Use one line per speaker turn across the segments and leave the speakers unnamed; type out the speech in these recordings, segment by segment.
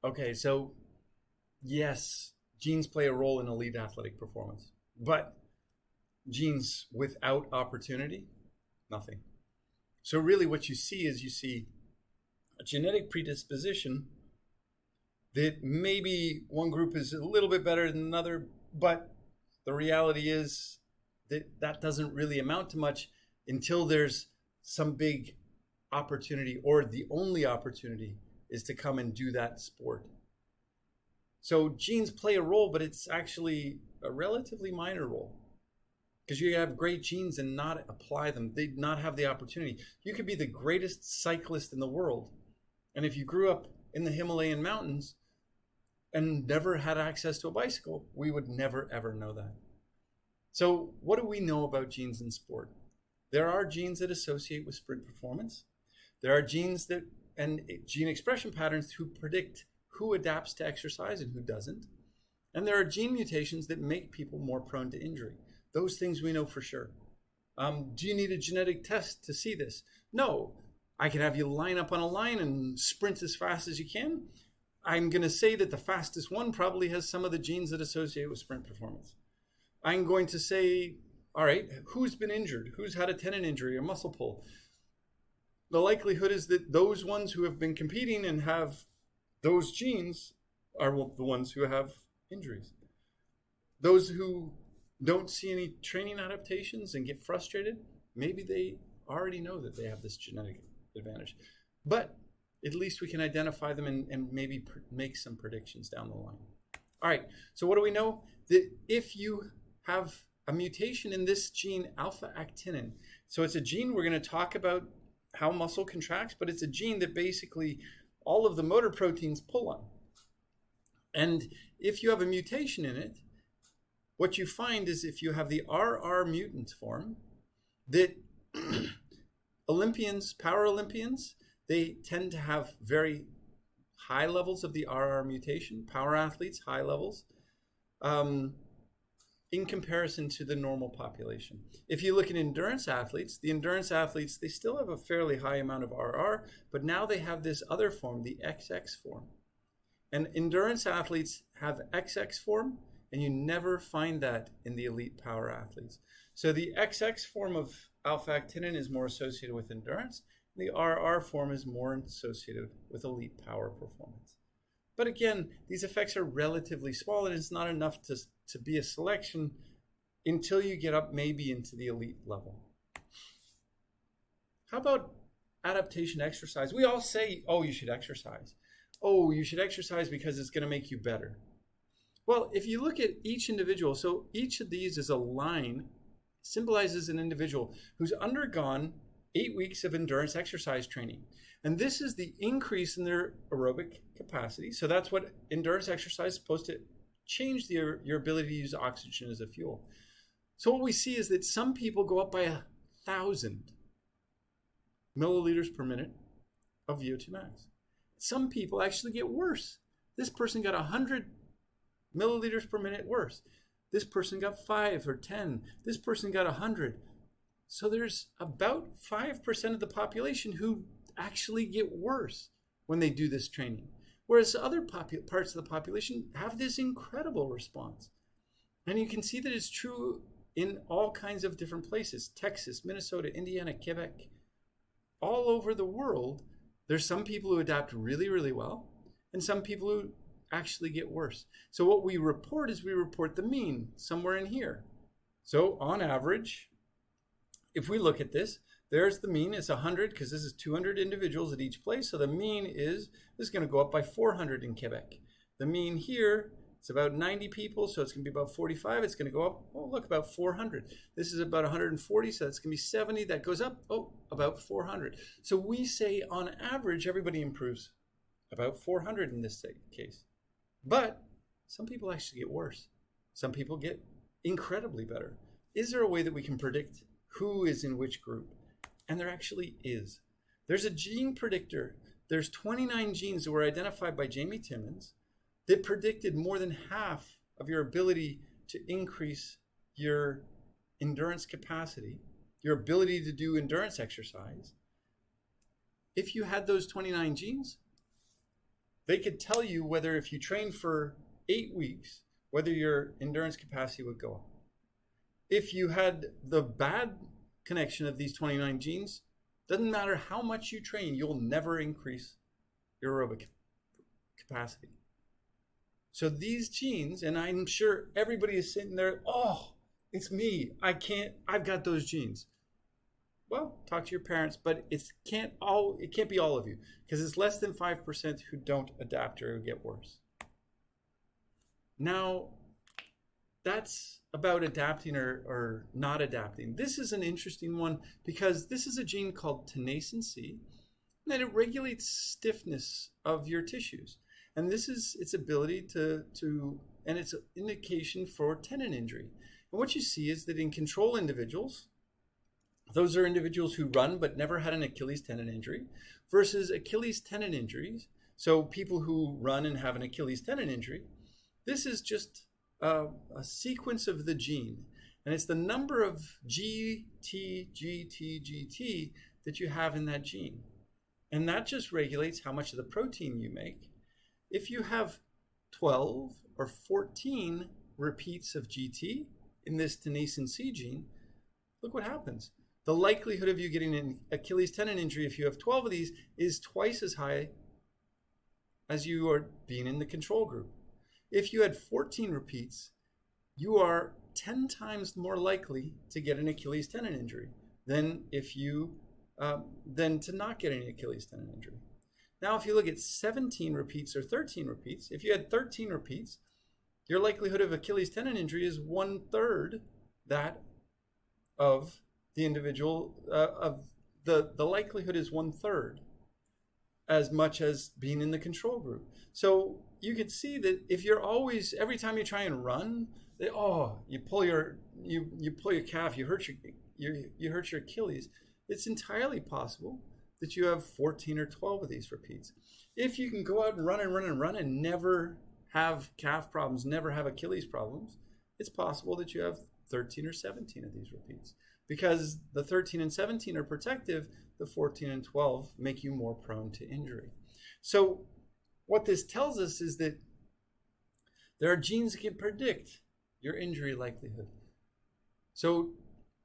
Okay, so yes, genes play a role in elite athletic performance, but genes without opportunity, nothing. So really what you see is you see a genetic predisposition that maybe one group is a little bit better than another, but the reality is that that doesn't really amount to much until there's some big opportunity, or the only opportunity is to come and do that sport. So genes play a role, but it's actually a relatively minor role, because you have great genes and not apply them. They not have the opportunity. You could be the greatest cyclist in the world, and if you grew up in the Himalayan mountains and never had access to a bicycle, we would never ever know that. So what do we know about genes in sport? There are genes that associate with sprint performance. There are genes that and gene expression patterns who predict who adapts to exercise and who doesn't. And there are gene mutations that make people more prone to injury. Those things we know for sure. Do you need a genetic test to see this? No. I can have you line up on a line and sprint as fast as you can. I'm going to say that the fastest one probably has some of the genes that associate with sprint performance. I'm going to say, all right, who's been injured? Who's had a tendon injury or muscle pull? The likelihood is that those ones who have been competing and have those genes are the ones who have injuries. Those who don't see any training adaptations and get frustrated, maybe they already know that they have this genetic advantage. But at least we can identify them and maybe make some predictions down the line. All right, so what do we know? That if you have a mutation in this gene, alpha-actinin, so it's a gene we're going to talk about how muscle contracts, but it's a gene that basically all of the motor proteins pull on. And if you have a mutation in it, what you find is if you have the RR mutant form, that Olympians, power Olympians, they tend to have very high levels of the RR mutation, power athletes, high levels, in comparison to the normal population. If you look at endurance athletes, they still have a fairly high amount of RR, but now they have this other form, the XX form. And endurance athletes have XX form, and you never find that in the elite power athletes. So the XX form of alpha-actinin is more associated with endurance. The RR form is more associated with elite power performance. But again, these effects are relatively small, and it's not enough to be a selection until you get up maybe into the elite level. How about adaptation exercise? We all say, oh, you should exercise. Oh, you should exercise because it's going to make you better. Well, if you look at each individual, so each of these is a line, symbolizes an individual who's undergone 8 weeks of endurance exercise training. And this is the increase in their aerobic capacity. So that's what endurance exercise is supposed to change your ability to use oxygen as a fuel. So what we see is that some people go up by 1,000 milliliters per minute of VO2 max. Some people actually get worse. This person got 100 milliliters per minute worse. This person got 5 or 10. This person got 100. So there's about 5% of the population who actually get worse when they do this training, whereas other parts of the population have this incredible response. And you can see that it's true in all kinds of different places: Texas, Minnesota, Indiana, Quebec. All over the world, there's some people who adapt really, really well, and some people who actually get worse. So what we report is we report the mean somewhere in here. So on average, if we look at this, there's the mean. It's 100 because this is 200 individuals at each place. So the mean is, this is going to go up by 400 in Quebec. The mean here, it's about 90 people, so it's going to be about 45. It's going to go up, oh, look, about 400. This is about 140, so that's going to be 70. That goes up, oh, about 400. So we say on average, everybody improves about 400 in this case. But some people actually get worse. Some people get incredibly better. Is there a way that we can predict who is in which group? And there actually is. There's a gene predictor. There's 29 genes that were identified by Jamie Timmons that predicted more than half of your ability to increase your endurance capacity, your ability to do endurance exercise. If you had those 29 genes, they could tell you whether if you train for 8 weeks, whether your endurance capacity would go up. If you had the bad connection of these 29 genes, doesn't matter how much you train, you'll never increase your aerobic capacity. So these genes, and I'm sure everybody is sitting there, oh, it's me. I've got those genes. Well, talk to your parents, but it can't be all of you, because it's less than 5% who don't adapt or get worse. Now, that's about adapting or not adapting. This is an interesting one because this is a gene called tenascency, and it regulates stiffness of your tissues. And this is its ability and it's an indication for tendon injury. And what you see is that in control individuals, those are individuals who run but never had an Achilles tendon injury, versus Achilles tendon injuries. So people who run and have an Achilles tendon injury, this is just a sequence of the gene. And it's the number of GT that you have in that gene. And that just regulates how much of the protein you make. If you have 12 or 14 repeats of GT in this tenascency gene, look what happens. The likelihood of you getting an Achilles tendon injury if you have 12 of these is twice as high as you are being in the control group. If you had 14 repeats, you are 10 times more likely to get an Achilles tendon injury than to not get any Achilles tendon injury. Now, if you look at 17 repeats or 13 repeats, if you had 13 repeats, your likelihood of Achilles tendon injury is 1/3 that of the individual, the likelihood is 1/3 as much as being in the control group. So you can see that if you're always, every time you try and run, you pull your calf, you hurt your Achilles. It's entirely possible that you have 14 or 12 of these repeats. If you can go out and run and never have calf problems, never have Achilles problems, it's possible that you have 13 or 17 of these repeats. Because the 13 and 17 are protective, the 14 and 12 make you more prone to injury. So what this tells us is that there are genes that can predict your injury likelihood. So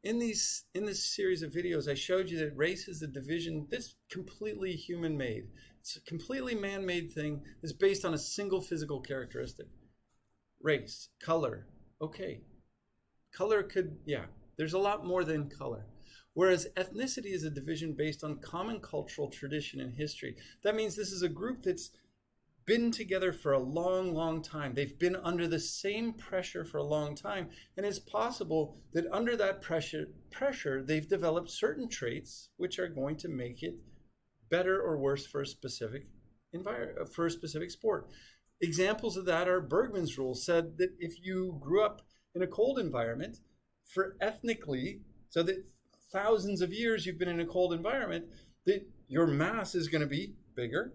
in this series of videos, I showed you that race is a division that's completely human-made. It's a completely man-made thing that's based on a single physical characteristic. Race, color, okay. Color there's a lot more than color. Whereas ethnicity is a division based on common cultural tradition and history. That means this is a group that's been together for a long, long time. They've been under the same pressure for a long time. And it's possible that under that pressure, they've developed certain traits which are going to make it better or worse for a specific sport. Examples of that are Bergman's rule said that if you grew up in a cold environment, for ethnically, so that thousands of years you've been in a cold environment, that your mass is going to be bigger,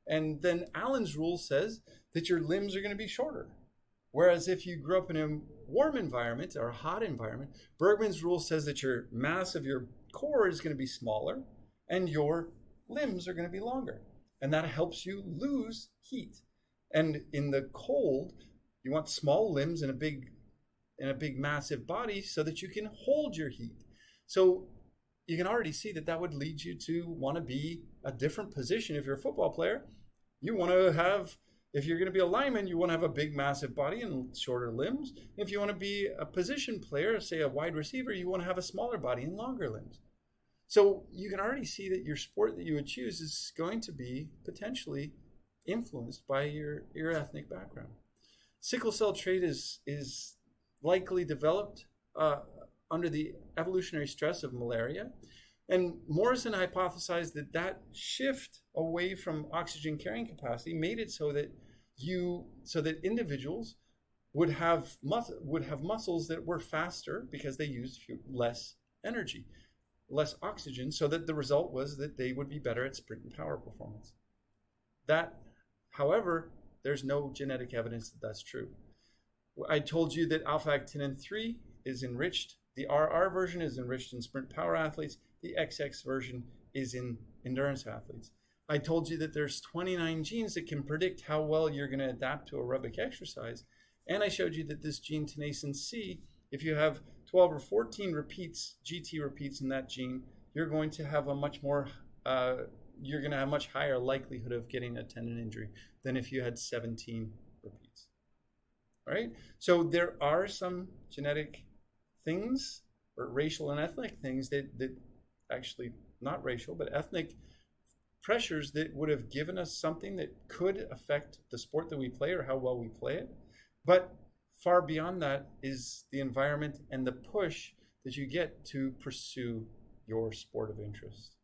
and then Allen's rule says that your limbs are going to be shorter. Whereas if you grew up in a warm environment or a hot environment, Bergman's rule says that your mass of your core is going to be smaller and your limbs are going to be longer. And that helps you lose heat. And in the cold, you want small limbs in a big massive body so that you can hold your heat. So you can already see that would lead you to want to be a different position. If you're a football player, you want to have, if you're going to be a lineman, you want to have a big massive body and shorter limbs. If you want to be a position player, say a wide receiver, you want to have a smaller body and longer limbs. So you can already see that your sport that you would choose is going to be potentially influenced by your ethnic background. Sickle cell trait is likely developed under the evolutionary stress of malaria. And Morrison hypothesized that shift away from oxygen carrying capacity made it so that individuals would have muscles that were faster because they used less energy, less oxygen, so that the result was that they would be better at sprint and power performance. However, there's no genetic evidence that that's true. I told you that alpha-actinin 3 is enriched. The RR version is enriched in sprint power athletes. The XX version is in endurance athletes. I told you that there's 29 genes that can predict how well you're going to adapt to aerobic exercise. And I showed you that this gene tenascin C, if you have 12 or 14 repeats, GT repeats in that gene, you're going to have a much higher likelihood of getting a tendon injury than if you had 17 repeats. All right? So there are some genetic things, or racial and ethnic things that actually, not racial, but ethnic pressures that would have given us something that could affect the sport that we play or how well we play it. But far beyond that is the environment and the push that you get to pursue your sport of interest.